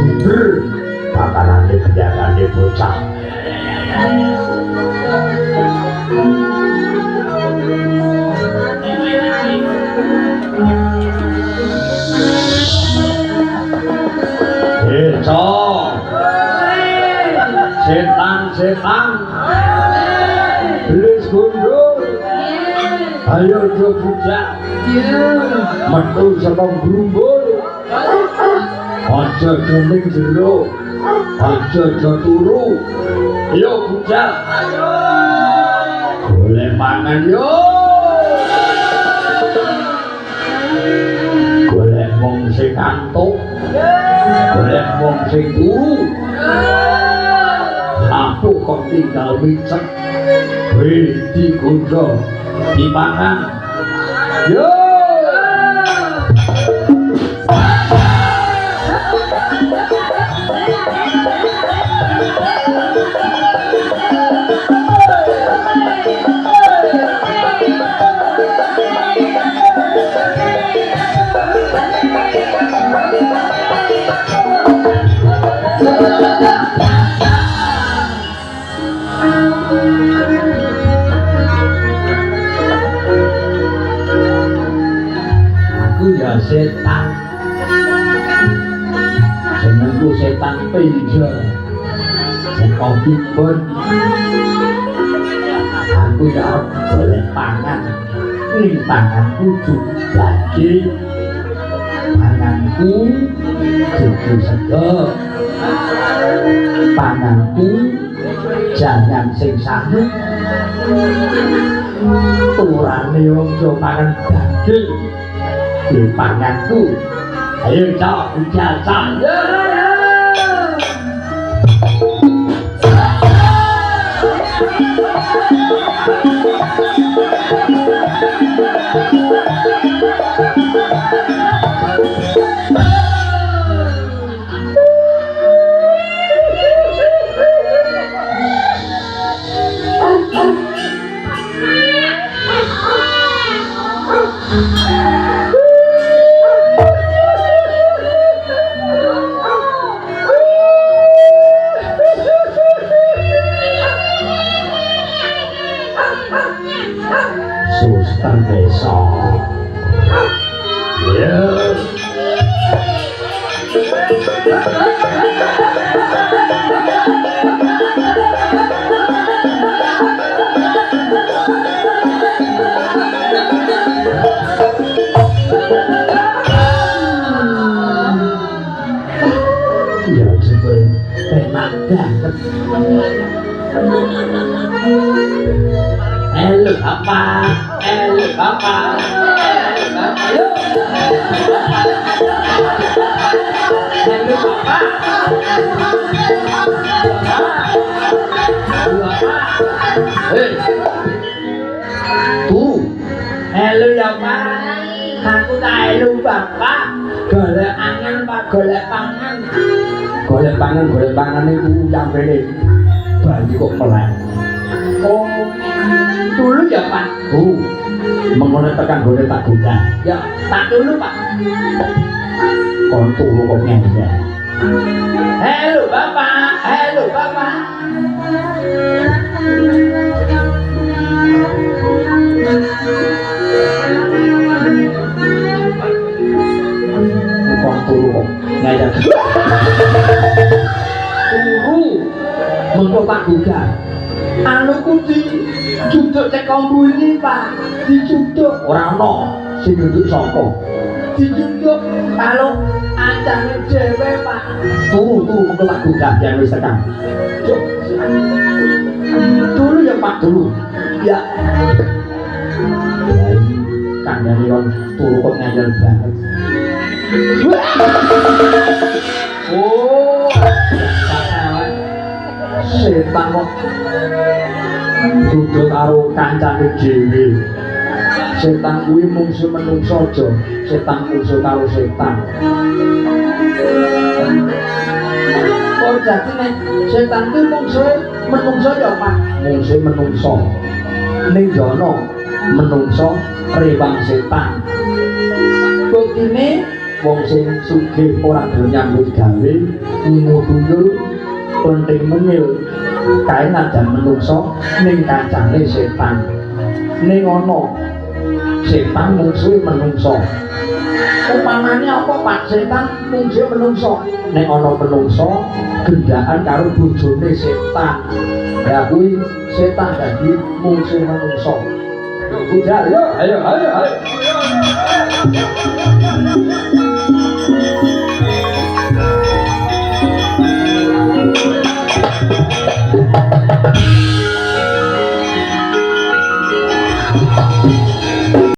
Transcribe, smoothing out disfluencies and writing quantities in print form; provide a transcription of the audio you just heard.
Bener makanannya kegiatannya bocah. Setan belis gundul ayo do bujak metu saka grumbul aja ning jero aja turu yo bujak golek mangan yo golek wong sing kantuk golek wong sing turu aku kok tinggal micek di gondro dipangan yo setan jenengku setan pinjol saka kibon aku ya boleh pangan ning panganku jadi panganku dudu sego panganku jangan sing sangu turane wong yo pangan daging di panganku ayo cok jasa golek pangan itu nyampe bayi kok melek oh dulu ya Pak mengenai tekan golek tak guna ya tak dulu Pak kon turu kok ngene halo Bapak kon turu kok ngajak mengko tak gugah anuku dicuduk cek kombuli Pak dicuduk ora ana sing duduk sapa dicuduk kalau ancane dhewe Pak turu mengko tak gugah yang wis tekan dulu ya Pak dulu ya kandhane wong turu kok ngandel banget oh setan kok duduk karo kancane dhewe setan kuwi mungsuh menungso aja setan mungsuh karo setan oh dadi nek setan kuwi mungsuh menungso ya Pak mungsuh menungso ning jono menungso rewang setan buktine wong sing sugih ora gelem nyambut gawe ngingu tuyul penting mungil kae ngajan menungso ning kancane setan ning ana setan mungsuhe menungso upamane apa Pak setan mungsuhe menungso nek ana menungso gendaan karo bojone setan ya kuwi setan dadi mungsuhe menungso Udah, ayo.